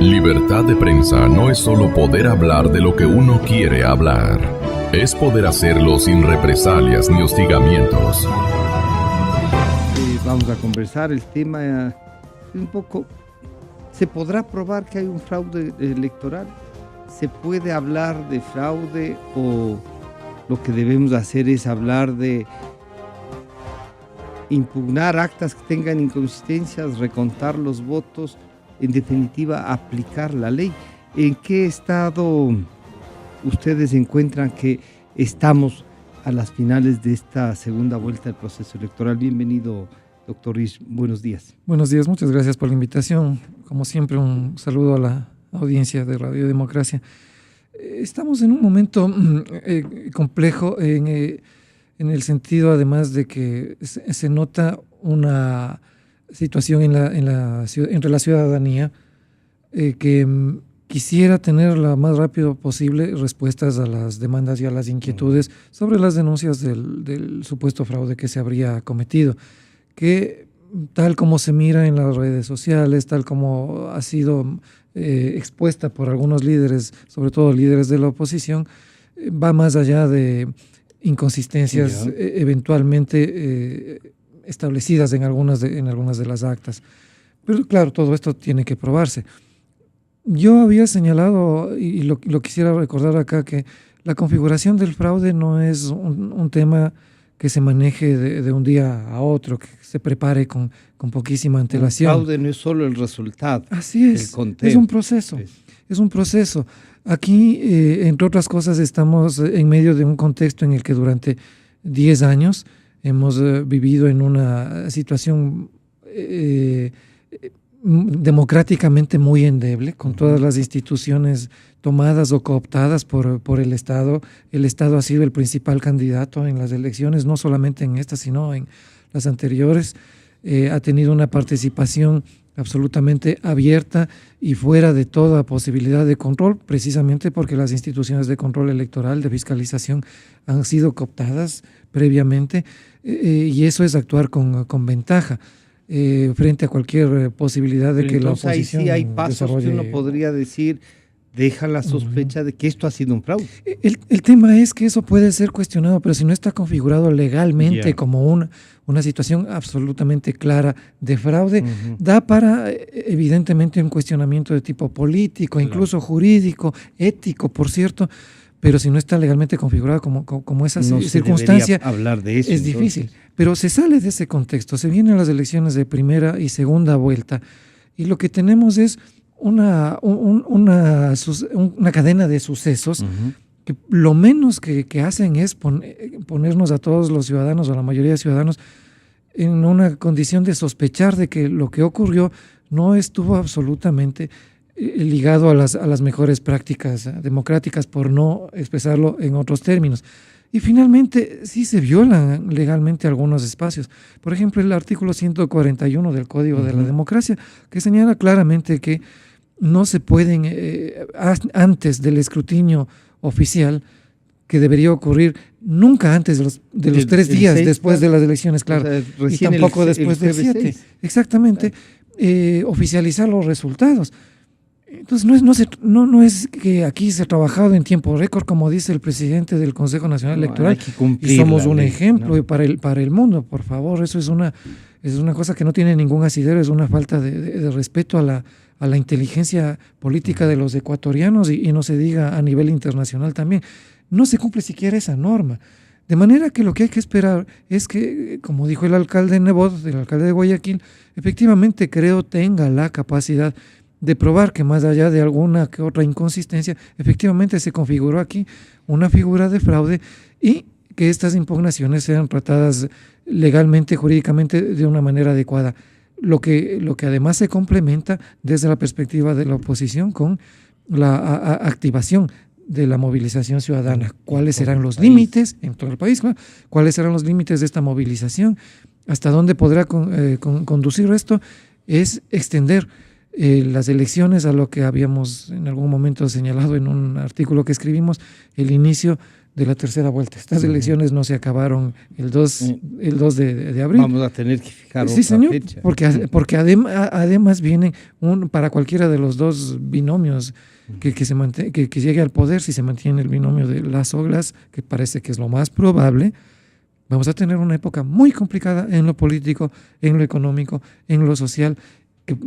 Libertad de prensa no es solo poder hablar de lo que uno quiere hablar. Es poder hacerlo sin represalias ni hostigamientos. Vamos a conversar el tema un poco. ¿Se podrá probar que hay un fraude electoral? ¿Se puede hablar de fraude o lo que debemos hacer es hablar de impugnar actas que tengan inconsistencias, recontar los votos, en definitiva aplicar la ley? ¿En qué estado ustedes encuentran que estamos a las finales de esta segunda vuelta del proceso electoral? Bienvenido, doctor Risch, buenos días. Buenos días, muchas gracias por la invitación. Como siempre, un saludo a la audiencia de Radio Democracia. Estamos en un momento complejo en el sentido, además, de que se nota una situación entre la ciudadanía que quisiera tener lo más rápido posible respuestas a las demandas y a las inquietudes sobre las denuncias del supuesto fraude que se habría cometido, que tal como se mira en las redes sociales, tal como ha sido expuesta por algunos líderes, sobre todo líderes de la oposición, va más allá de inconsistencias eventualmente establecidas en algunas de las actas. Pero claro, todo esto tiene que probarse. Yo había señalado, y lo quisiera recordar acá, que la configuración del fraude no es un tema que se maneje de un día a otro, que se prepare con poquísima antelación. El fraude no es solo el resultado. Así es, el conteo. Es un proceso. Aquí, entre otras cosas, estamos en medio de un contexto en el que durante 10 años hemos vivido en una situación democráticamente muy endeble, con todas las instituciones tomadas o cooptadas por el Estado. El Estado ha sido el principal candidato en las elecciones, no solamente en esta, sino en las anteriores. Ha tenido una participación absolutamente abierta y fuera de toda posibilidad de control, precisamente porque las instituciones de control electoral, de fiscalización, han sido cooptadas previamente, y eso es actuar con ventaja frente a cualquier posibilidad de que la oposición ahí sí hay pasos que uno podría decir, deja la sospecha de que esto ha sido un fraude. El tema es que eso puede ser cuestionado, pero si no está configurado legalmente como una situación absolutamente clara de fraude, da para evidentemente un cuestionamiento de tipo político, incluso jurídico, ético, por cierto, pero si no está legalmente configurado como esa circunstancia, hablar de eso, es difícil. Pero se sale de ese contexto, se vienen las elecciones de primera y segunda vuelta, y lo que tenemos es una cadena de sucesos que lo menos que hacen es ponernos a todos los ciudadanos, o a la mayoría de ciudadanos, en una condición de sospechar de que lo que ocurrió no estuvo absolutamente ligado a las mejores prácticas democráticas, por no expresarlo en otros términos. Y finalmente sí se violan legalmente algunos espacios. Por ejemplo, el artículo 141 del Código de la Democracia, que señala claramente que no se pueden, antes del escrutinio oficial, que debería ocurrir nunca antes de los 3 días 6, después de las elecciones, claro, o sea, y tampoco después del 7. Exactamente, oficializar los resultados. Entonces no es que aquí se ha trabajado en tiempo récord, como dice el presidente del Consejo Nacional Electoral, y somos un ejemplo para el mundo. Por favor, eso es una cosa que no tiene ningún asidero, es una falta de respeto a la inteligencia política de los ecuatorianos, y no se diga a nivel internacional también. No se cumple siquiera esa norma. De manera que lo que hay que esperar es que, como dijo el alcalde Nebot, el alcalde de Guayaquil, efectivamente creo tenga la capacidad de probar que más allá de alguna que otra inconsistencia, efectivamente se configuró aquí una figura de fraude, y que estas impugnaciones sean tratadas legalmente, jurídicamente, de una manera adecuada. Lo que además se complementa desde la perspectiva de la oposición con la activación de la movilización ciudadana. ¿Cuáles serán los límites en todo el país? ¿Cuáles serán los límites de esta movilización? ¿Hasta dónde podrá conducir esto? Es extender las elecciones, a lo que habíamos en algún momento señalado en un artículo que escribimos, el inicio de la tercera vuelta. Estas elecciones no se acabaron el 2 de abril. Vamos a tener que fijar sí, otra señor, fecha. Porque además viene para cualquiera de los dos binomios que llegue al poder, si se mantiene el binomio de Lasso-Glass, que parece que es lo más probable, vamos a tener una época muy complicada en lo político, en lo económico, en lo social,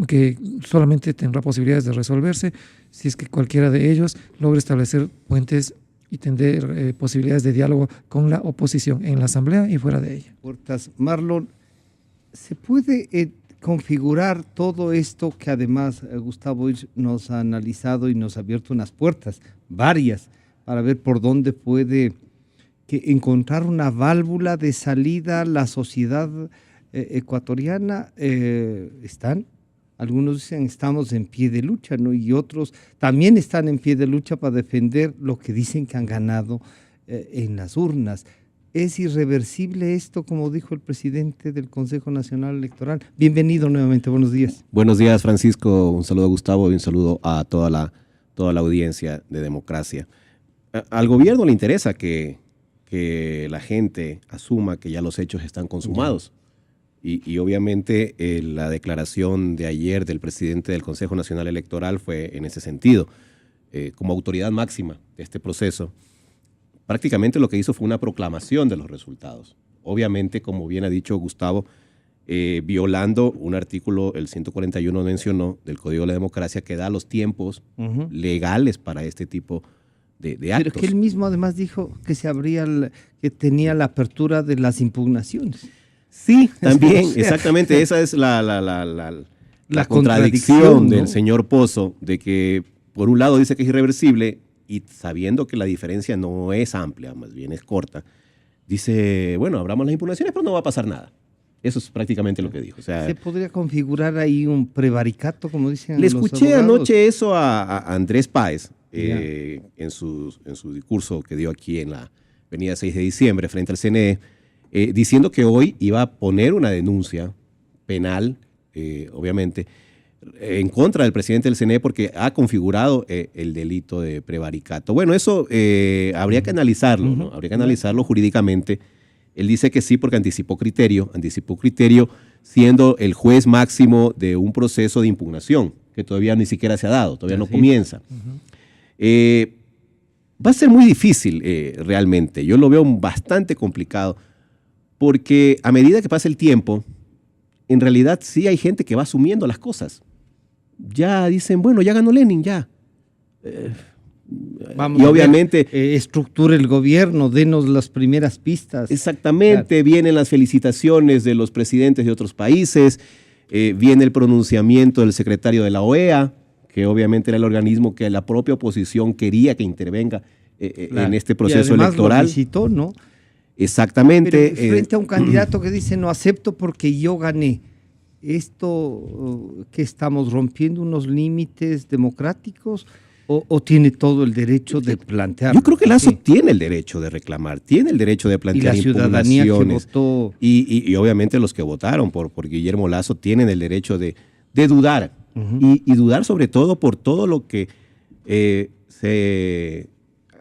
que solamente tendrá posibilidades de resolverse si es que cualquiera de ellos logra establecer puentes y tener posibilidades de diálogo con la oposición en la Asamblea y fuera de ella. Marlon, ¿se puede configurar todo esto que además Gustavo nos ha analizado y nos ha abierto unas puertas, varias, para ver por dónde puede encontrar una válvula de salida la sociedad ecuatoriana? Algunos dicen estamos en pie de lucha, ¿no? Y otros también están en pie de lucha para defender lo que dicen que han ganado en las urnas. ¿Es irreversible esto, como dijo el presidente del Consejo Nacional Electoral? Bienvenido nuevamente, buenos días. Buenos días, Francisco. Un saludo a Gustavo y un saludo a toda la audiencia de Democracia. Al gobierno le interesa que la gente asuma que ya los hechos están consumados. Y obviamente la declaración de ayer del presidente del Consejo Nacional Electoral fue en ese sentido. Como autoridad máxima de este proceso, prácticamente lo que hizo fue una proclamación de los resultados. Obviamente, como bien ha dicho Gustavo, violando un artículo, el 141 mencionó, del Código de la Democracia, que da los tiempos legales para este tipo de actos. Pero que él mismo además dijo que que tenía la apertura de las impugnaciones. Sí, también, exactamente, esa es la contradicción del señor Pozo, de que por un lado dice que es irreversible y sabiendo que la diferencia no es amplia, más bien es corta, dice, bueno, abramos las impugnaciones, pero no va a pasar nada. Eso es prácticamente lo que dijo. O sea, ¿se podría configurar ahí un prevaricato, como dicen los abogados? Le escuché anoche eso a Andrés Páez en su discurso que dio aquí en la avenida 6 de diciembre frente al CNE, diciendo que hoy iba a poner una denuncia penal, obviamente, en contra del presidente del CNE porque ha configurado el delito de prevaricato. Bueno, eso habría que analizarlo, ¿no? Habría que analizarlo jurídicamente. Él dice que sí porque anticipó criterio siendo el juez máximo de un proceso de impugnación que todavía ni siquiera se ha dado, todavía no comienza. Va a ser muy difícil realmente, yo lo veo bastante complicado porque a medida que pasa el tiempo, en realidad sí hay gente que va asumiendo las cosas. Ya dicen, bueno, ya ganó Lenin, ya. Vamos y obviamente estructure el gobierno, denos las primeras pistas. Exactamente, claro. Vienen las felicitaciones de los presidentes de otros países, viene el pronunciamiento del secretario de la OEA, que obviamente era el organismo que la propia oposición quería que intervenga en este proceso electoral. Lo visitó, ¿no? Exactamente. Pero frente a un candidato que dice no acepto porque yo gané, ¿esto que estamos rompiendo unos límites democráticos o tiene todo el derecho de plantear? Yo creo que Lasso tiene el derecho de reclamar, tiene el derecho de plantear impugnaciones. Y la ciudadanía que votó. Y obviamente los que votaron por Guillermo Lasso tienen el derecho de dudar. Y dudar sobre todo por todo lo que se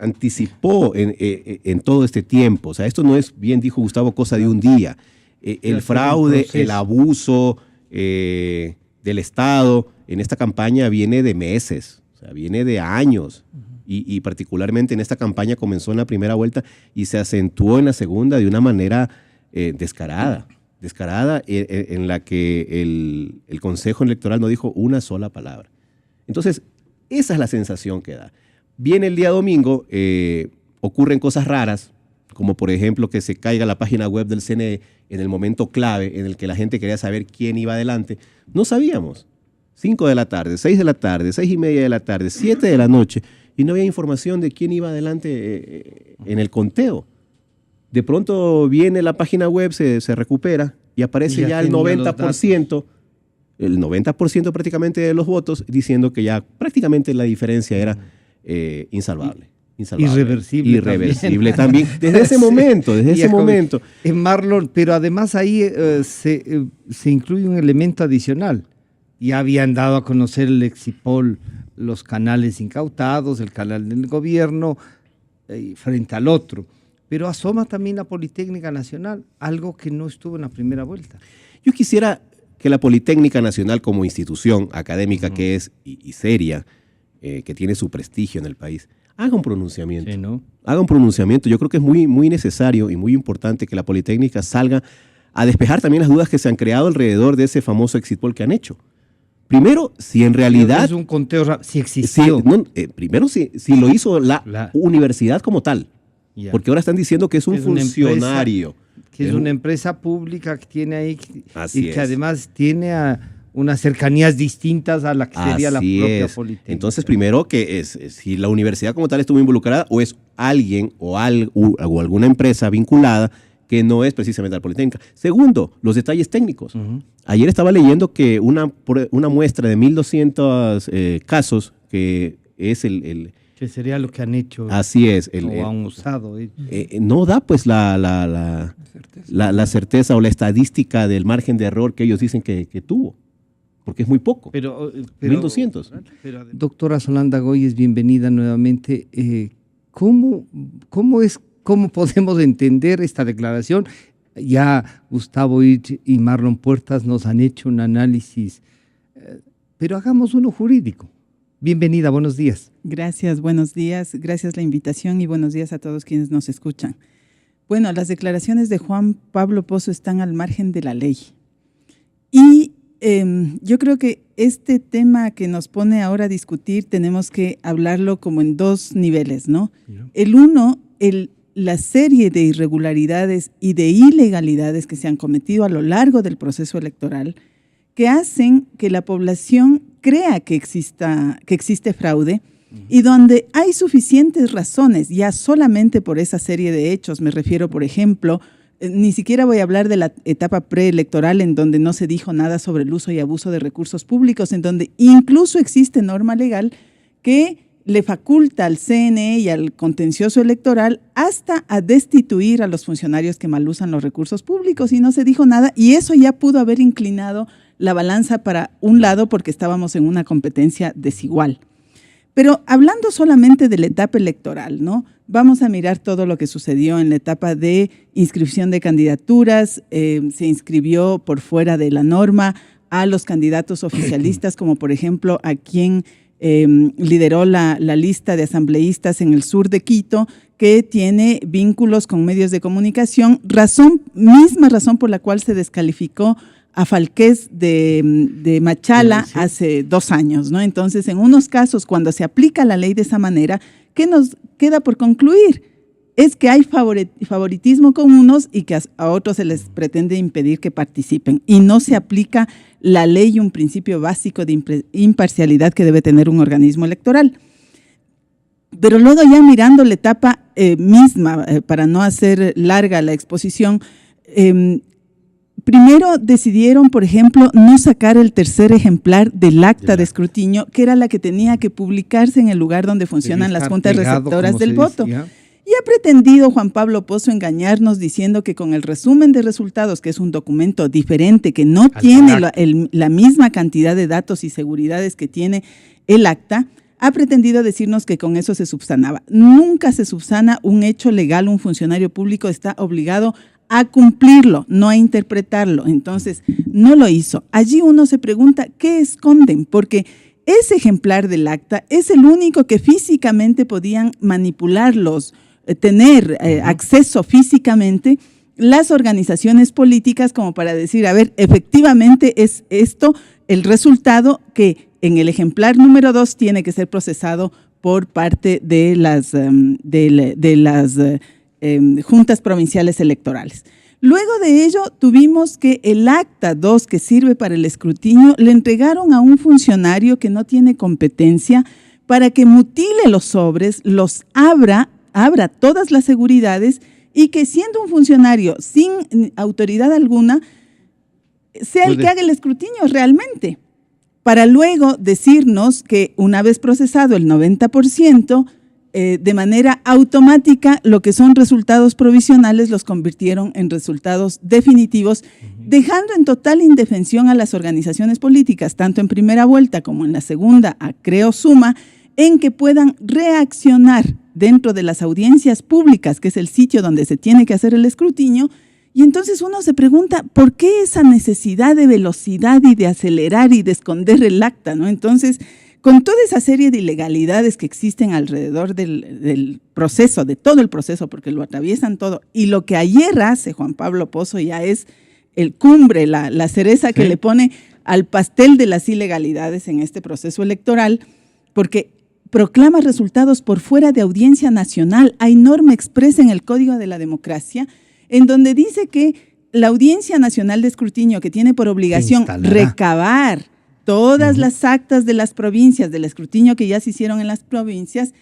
anticipó en todo este tiempo. O sea, esto no es, bien dijo Gustavo, cosa de un día. El fraude, el abuso del Estado en esta campaña viene de meses, o sea, viene de años. Y particularmente en esta campaña comenzó en la primera vuelta y se acentuó en la segunda de una manera descarada en la que el Consejo Electoral no dijo una sola palabra. Entonces, esa es la sensación que da. Viene el día domingo, ocurren cosas raras, como por ejemplo que se caiga la página web del CNE en el momento clave en el que la gente quería saber quién iba adelante. No sabíamos. 5 de la tarde, 6 de la tarde, 6 y media de la tarde, 7 de la noche, y no había información de quién iba adelante en el conteo. De pronto viene la página web, se recupera y aparece ya el 90%, el 90% prácticamente de los votos, diciendo que ya prácticamente la diferencia era insalvable. Irreversible también. Desde ese momento, Marlon, pero además ahí se incluye un elemento adicional. ya habían dado a conocer el Exipol los canales incautados, el canal del gobierno, frente al otro. Pero asoma también la Politécnica Nacional, algo que no estuvo en la primera vuelta. Yo quisiera que la Politécnica Nacional, como institución académica que es y seria, que tiene su prestigio en el país, haga un pronunciamiento. Sí, ¿no? Haga un pronunciamiento. Yo creo que es muy, muy necesario y muy importante que la Politécnica salga a despejar también las dudas que se han creado alrededor de ese famoso exit poll que han hecho. Primero, si en realidad... Es un conteo, si existió. Primero, si lo hizo la universidad como tal. Ya. Porque ahora están diciendo que es un funcionario. Que es una empresa pública que tiene ahí Así y que es. además tiene unas cercanías distintas a la que sería la propia Politécnica. Entonces, primero, que si la universidad como tal estuvo involucrada o es alguien o alguna empresa vinculada que no es precisamente la Politécnica. Segundo, los detalles técnicos. Ayer estaba leyendo que una muestra de 1.200 casos, que es que sería lo que han hecho. Así es. O han usado. No da pues la certeza o la estadística del margen de error que ellos dicen que tuvo, porque es muy poco. Pero 1.200. Doctora Solanda Goyes, bienvenida nuevamente. ¿Cómo podemos entender esta declaración? Ya Gustavo Illich y Marlon Puertas nos han hecho un análisis, pero hagamos uno jurídico. Bienvenida, buenos días. Gracias, buenos días. Gracias la invitación y buenos días a todos quienes nos escuchan. Bueno, las declaraciones de Juan Pablo Pozo están al margen de la ley. Y yo creo que este tema que nos pone ahora a discutir tenemos que hablarlo como en dos niveles, ¿no? El uno, la serie de irregularidades y de ilegalidades que se han cometido a lo largo del proceso electoral que hacen que la población crea que existe fraude y donde hay suficientes razones, ya solamente por esa serie de hechos. Me refiero, por ejemplo, ni siquiera voy a hablar de la etapa preelectoral en donde no se dijo nada sobre el uso y abuso de recursos públicos, en donde incluso existe norma legal que le faculta al CNE y al contencioso electoral hasta a destituir a los funcionarios que malusan los recursos públicos, y no se dijo nada, y eso ya pudo haber inclinado la balanza para un lado porque estábamos en una competencia desigual. Pero hablando solamente de la etapa electoral, ¿no? Vamos a mirar todo lo que sucedió en la etapa de inscripción de candidaturas. Se inscribió por fuera de la norma a los candidatos oficialistas, como por ejemplo a quien lideró la lista de asambleístas en el sur de Quito, que tiene vínculos con medios de comunicación, misma razón por la cual se descalificó a Falqués de Machala hace 2 años, ¿no? Entonces, en unos casos, cuando se aplica la ley de esa manera, ¿qué nos queda por concluir? Es que hay favoritismo con unos y que a otros se les pretende impedir que participen. Y no se aplica la ley y un principio básico de imparcialidad que debe tener un organismo electoral. Pero luego, ya mirando la etapa misma, para no hacer larga la exposición, primero decidieron, por ejemplo, no sacar el tercer ejemplar del acta de escrutinio, que era la que tenía que publicarse en el lugar donde funcionan las juntas receptoras del voto. Y ha pretendido Juan Pablo Pozo engañarnos diciendo que con el resumen de resultados, que es un documento diferente, que no tiene la misma cantidad de datos y seguridades que tiene el acta, ha pretendido decirnos que con eso se subsanaba. Nunca se subsana un hecho legal. Un funcionario público está obligado a cumplirlo, no a interpretarlo. Entonces, no lo hizo. Allí uno se pregunta, ¿qué esconden? Porque ese ejemplar del acta es el único que físicamente podían manipularlos, tener acceso físicamente las organizaciones políticas, como para decir, a ver, efectivamente es esto el resultado que en el ejemplar número 2 tiene que ser procesado por parte de las juntas provinciales electorales. Luego de ello, tuvimos que el acta 2, que sirve para el escrutinio, le entregaron a un funcionario que no tiene competencia para que mutile los sobres, los abra todas las seguridades, y que siendo un funcionario sin autoridad alguna, sea el que haga el escrutinio realmente, para luego decirnos que una vez procesado el 90%, de manera automática lo que son resultados provisionales los convirtieron en resultados definitivos, dejando en total indefensión a las organizaciones políticas, tanto en primera vuelta como en la segunda, a Creo Suma, en que puedan reaccionar dentro de las audiencias públicas, que es el sitio donde se tiene que hacer el escrutinio. Y entonces uno se pregunta, ¿por qué esa necesidad de velocidad y de acelerar y de esconder el acta, ¿no? Entonces, con toda esa serie de ilegalidades que existen alrededor del proceso, de todo el proceso, porque lo atraviesan todo, y lo que ayer hace Juan Pablo Pozo ya es el cumbre, la cereza que le pone al pastel de las ilegalidades en este proceso electoral, porque proclama resultados por fuera de audiencia nacional. Hay norma expresa en el Código de la Democracia, en donde dice que la Audiencia Nacional de Escrutinio, que tiene por obligación recabar todas las actas de las provincias, del escrutinio que ya se hicieron en las provincias,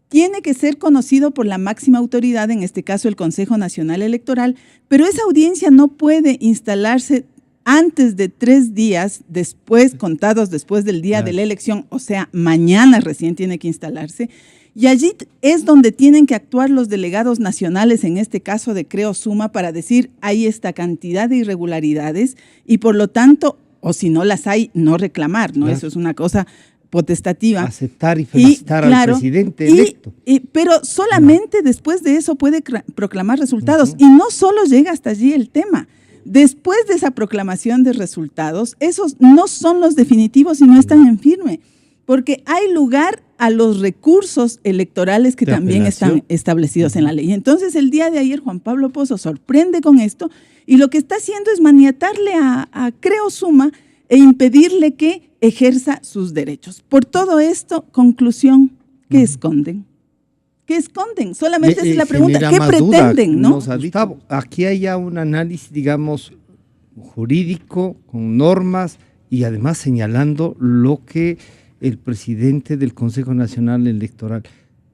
tiene que ser conocido por la máxima autoridad, en este caso el Consejo Nacional Electoral, pero esa audiencia no puede instalarse antes de 3 días después, contados después del día de la elección, o sea, mañana recién tiene que instalarse. Y allí es donde tienen que actuar los delegados nacionales, en este caso de Creo Suma, para decir hay esta cantidad de irregularidades y por lo tanto, o si no las hay, no reclamar, ¿no? Eso es una cosa potestativa. Aceptar y felicitar al presidente electo. Pero solamente después de eso puede proclamar resultados. Y no solo llega hasta allí el tema. Después de esa proclamación de resultados, esos no son los definitivos y no están en firme, porque hay lugar a los recursos electorales que también están establecidos en la ley. Entonces, el día de ayer Juan Pablo Pozo sorprende con esto y lo que está haciendo es maniatarle a Creo Suma e impedirle que ejerza sus derechos. Por todo esto, conclusión, ¿qué esconden? ¿Qué esconden? Solamente esa es la pregunta. ¿Qué pretenden? ¿No? Gustavo, aquí hay ya un análisis, digamos, jurídico, con normas y además señalando lo que el presidente del Consejo Nacional Electoral.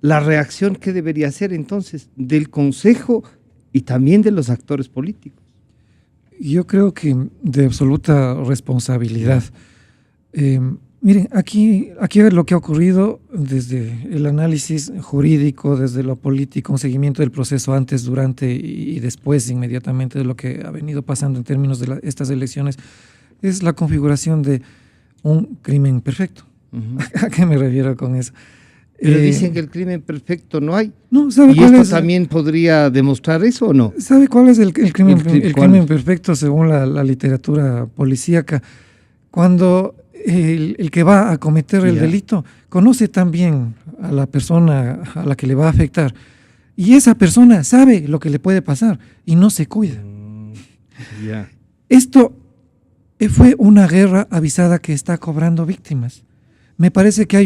La reacción que debería ser entonces del Consejo y también de los actores políticos. Yo creo que de absoluta responsabilidad. Miren, aquí lo que ha ocurrido desde el análisis jurídico, desde lo político, un seguimiento del proceso antes, durante y después, inmediatamente, de lo que ha venido pasando en términos de estas elecciones, es la configuración de un crimen perfecto. ¿A qué me refiero con eso? Pero dicen que el crimen perfecto no hay. No, ¿sabe ¿Y cuál esto es? También podría demostrar eso o no? ¿Sabe cuál es el crimen, el ¿cuál? crimen perfecto según la literatura policíaca? Cuando el que va a cometer el delito conoce también a la persona a la que le va a afectar y esa persona sabe lo que le puede pasar y no se cuida. Esto fue una guerra avisada que está cobrando víctimas. Me parece que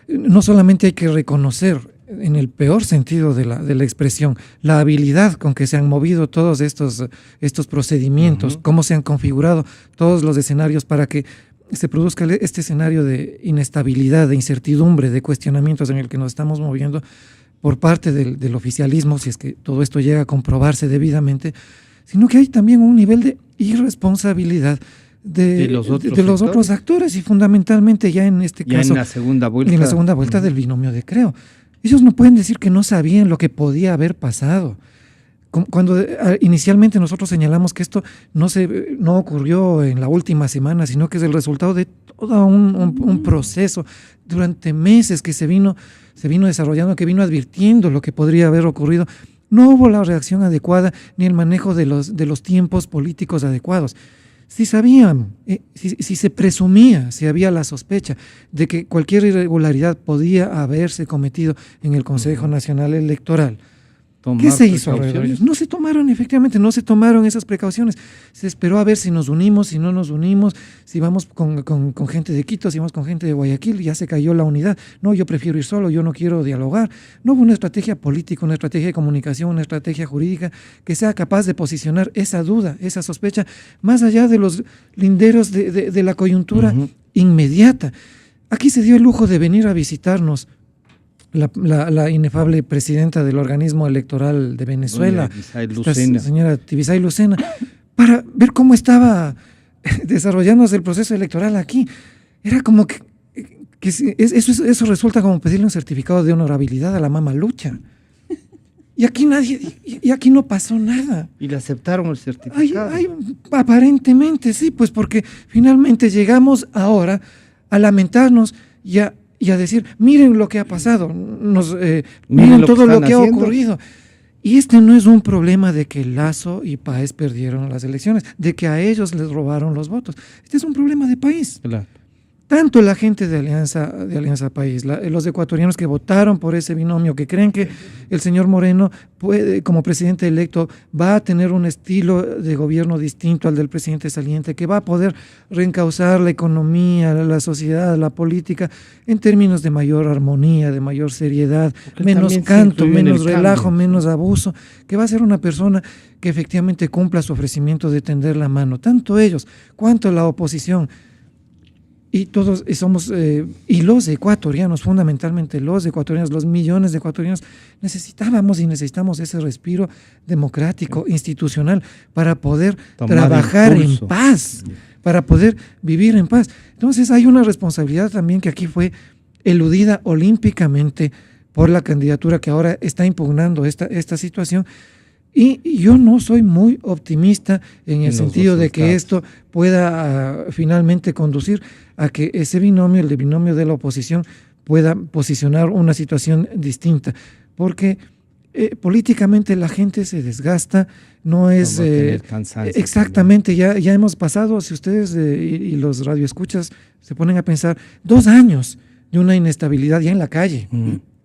no solamente hay que reconocer en el peor sentido de la expresión, la habilidad con que se han movido todos estos procedimientos, cómo se han configurado todos los escenarios para que se produzca este escenario de inestabilidad, de incertidumbre, de cuestionamientos en el que nos estamos moviendo por parte del oficialismo, si es que todo esto llega a comprobarse debidamente, sino que hay también un nivel de irresponsabilidad de los otros actores y fundamentalmente ya en este caso en la segunda vuelta del binomio de Creo. Ellos no pueden decir que no sabían lo que podía haber pasado. Cuando inicialmente nosotros señalamos que esto no ocurrió en la última semana, sino que es el resultado de todo un proceso durante meses que se vino desarrollando, que vino advirtiendo lo que podría haber ocurrido. No hubo la reacción adecuada ni el manejo de los tiempos políticos adecuados. Si sabían, si se presumía, si había la sospecha de que cualquier irregularidad podía haberse cometido en el Consejo Nacional Electoral, ¿qué se hizo alrededor de ellos? No se tomaron, efectivamente, no se tomaron esas precauciones. Se esperó a ver si nos unimos, si no nos unimos, si vamos con gente de Quito, si vamos con gente de Guayaquil, ya se cayó la unidad. No, yo prefiero ir solo, yo no quiero dialogar. No hubo una estrategia política, una estrategia de comunicación, una estrategia jurídica que sea capaz de posicionar esa duda, esa sospecha, más allá de los linderos de la coyuntura inmediata. Aquí se dio el lujo de venir a visitarnos la inefable presidenta del organismo electoral de Venezuela, señora Tibisay Lucena, para ver cómo estaba desarrollándose el proceso electoral aquí. Era como que eso resulta como pedirle un certificado de honorabilidad a la mamalucha. Y aquí aquí no pasó nada. Y le aceptaron el certificado. Aparentemente sí, pues porque finalmente llegamos ahora a lamentarnos y a decir, miren lo que ha pasado, miren todo lo que ha ocurrido. Y este no es un problema de que Lasso y Páez perdieron las elecciones, de que a ellos les robaron los votos. Este es un problema de país. Claro. Tanto la gente de Alianza País, los ecuatorianos que votaron por ese binomio, que creen que el señor Moreno puede, como presidente electo, va a tener un estilo de gobierno distinto al del presidente saliente, que va a poder reencauzar la economía, la sociedad, la política, en términos de mayor armonía, de mayor seriedad, menos canto, menos relajo, menos abuso, que va a ser una persona que efectivamente cumpla su ofrecimiento de tender la mano, tanto ellos cuanto la oposición. Y todos somos, y los ecuatorianos, fundamentalmente los ecuatorianos, los millones de ecuatorianos, necesitamos ese respiro democrático, institucional, para poder trabajar en paz, para poder vivir en paz. Entonces hay una responsabilidad también que aquí fue eludida olímpicamente por la candidatura que ahora está impugnando esta situación. Y yo no soy muy optimista en el sentido de que esto pueda finalmente conducir a que ese binomio, el binomio de la oposición, pueda posicionar una situación distinta. Porque políticamente la gente se desgasta, no es... exactamente, ya hemos pasado, si ustedes y los radioescuchas se ponen a pensar, 2 años de una inestabilidad ya en la calle.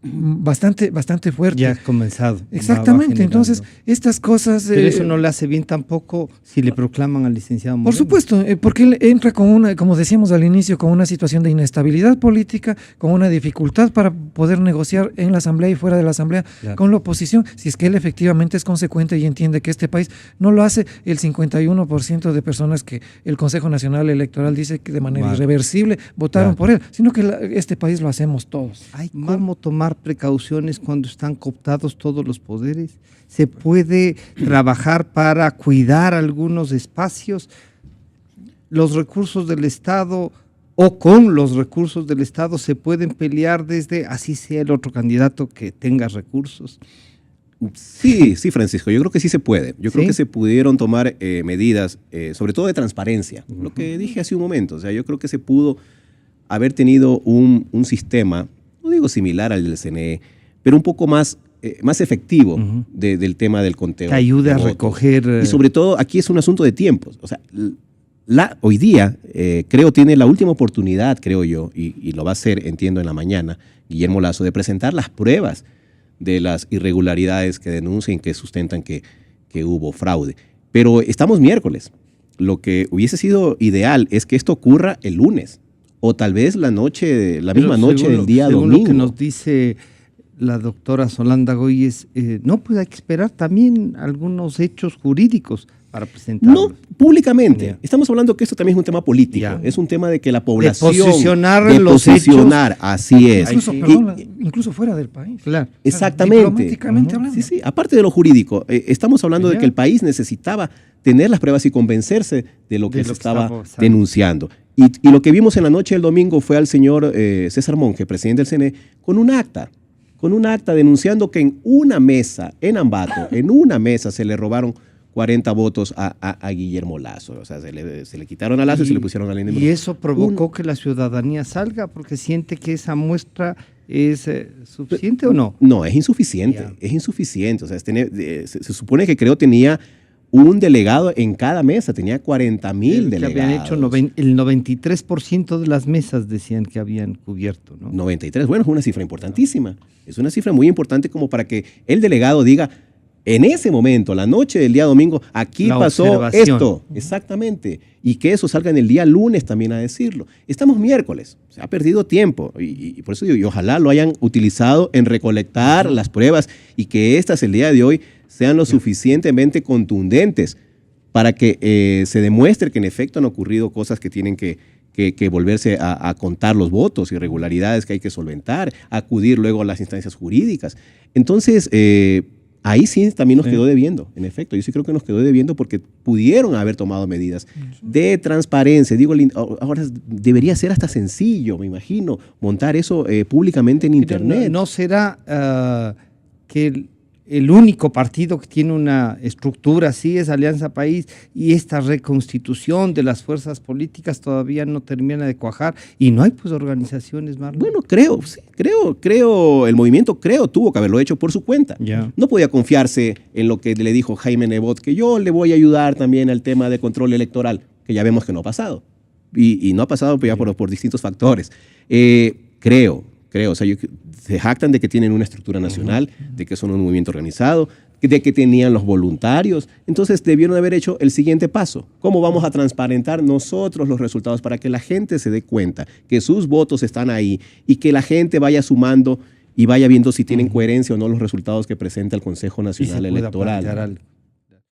Bastante fuerte. Ya ha comenzado. Exactamente, entonces estas cosas... Pero eso no le hace bien tampoco si le proclaman al licenciado Moreno. Por supuesto, porque él entra con una, como decíamos al inicio, con una situación de inestabilidad política, con una dificultad para poder negociar en la Asamblea y fuera de la Asamblea con la oposición, si es que él efectivamente es consecuente y entiende que este país no lo hace el 51% de personas que el Consejo Nacional Electoral dice que de manera irreversible votaron por él, sino que este país lo hacemos todos. Hay cómo tomar precauciones cuando están cooptados todos los poderes. Se puede trabajar para cuidar algunos espacios. Los recursos del Estado o con los recursos del Estado se pueden pelear desde, así sea el otro candidato que tenga recursos. Sí, Francisco, yo creo que sí se puede. Yo creo que se pudieron tomar medidas, sobre todo de transparencia, lo que dije hace un momento. O sea, yo creo que se pudo haber tenido un sistema, no digo similar al del CNE, pero un poco más efectivo del tema del conteo. Que ayude a recoger... Y sobre todo, aquí es un asunto de tiempos. O sea, hoy día, creo, tiene la última oportunidad, creo yo, y lo va a hacer, entiendo, en la mañana, Guillermo Lasso, de presentar las pruebas de las irregularidades que denuncian, que sustentan que hubo fraude. Pero estamos miércoles. Lo que hubiese sido ideal es que esto ocurra el lunes, o tal vez la misma noche del día domingo. Según lo que nos dice la doctora Solanda Goyes, no, pues hay que esperar también algunos hechos jurídicos para presentarlo. No, públicamente. Estamos hablando que esto también es un tema político. Es un tema de que la población... De posicionar los hechos. Así es. Incluso fuera del país. Claro. Exactamente. Diplomáticamente hablando. Sí. Aparte de lo jurídico, estamos hablando de que el país necesitaba tener las pruebas y convencerse de lo que se estaba denunciando. Y lo que vimos en la noche del domingo fue al señor César Monge, presidente del CNE, con un acta denunciando que en una mesa, en Ambato, se le robaron 40 votos a Guillermo Lasso. O sea, se le quitaron a Lasso y se le pusieron a Lenín. Y eso provocó que la ciudadanía salga porque siente que esa muestra es suficiente o no. No, es insuficiente. Es insuficiente. O sea, se supone que tenía un delegado en cada mesa, tenía 40,000 delegados. Que habían hecho el 93% de las mesas decían que habían cubierto, ¿no? 93, bueno, es una cifra importantísima. Es una cifra muy importante como para que el delegado diga, en ese momento, la noche del día domingo, aquí pasó esto. Exactamente. Y que eso salga en el día lunes también a decirlo. Estamos miércoles, se ha perdido tiempo. Y por eso digo, y ojalá lo hayan utilizado en recolectar las pruebas y que estas el día de hoy sean lo suficientemente contundentes para que se demuestre que en efecto han ocurrido cosas que tienen que volverse a contar los votos, irregularidades que hay que solventar, acudir luego a las instancias jurídicas. Entonces, ahí sí también nos quedó debiendo, en efecto. Yo sí creo que nos quedó debiendo porque pudieron haber tomado medidas de transparencia. Digo, ahora debería ser hasta sencillo, me imagino, montar eso públicamente en Internet. ¿No será que el único partido que tiene una estructura así es Alianza País, y esta reconstitución de las fuerzas políticas todavía no termina de cuajar y no hay pues organizaciones, Marlon. Bueno, el movimiento tuvo que haberlo hecho por su cuenta. Ya. No podía confiarse en lo que le dijo Jaime Nebot, que yo le voy a ayudar también al tema de control electoral, que ya vemos que no ha pasado. Y no ha pasado ya por distintos factores. Creo, o sea, se jactan de que tienen una estructura nacional, de que son un movimiento organizado, de que tenían los voluntarios. Entonces debieron haber hecho el siguiente paso. ¿Cómo vamos a transparentar nosotros los resultados para que la gente se dé cuenta que sus votos están ahí y que la gente vaya sumando y vaya viendo si tienen coherencia o no los resultados que presenta el Consejo Nacional Electoral?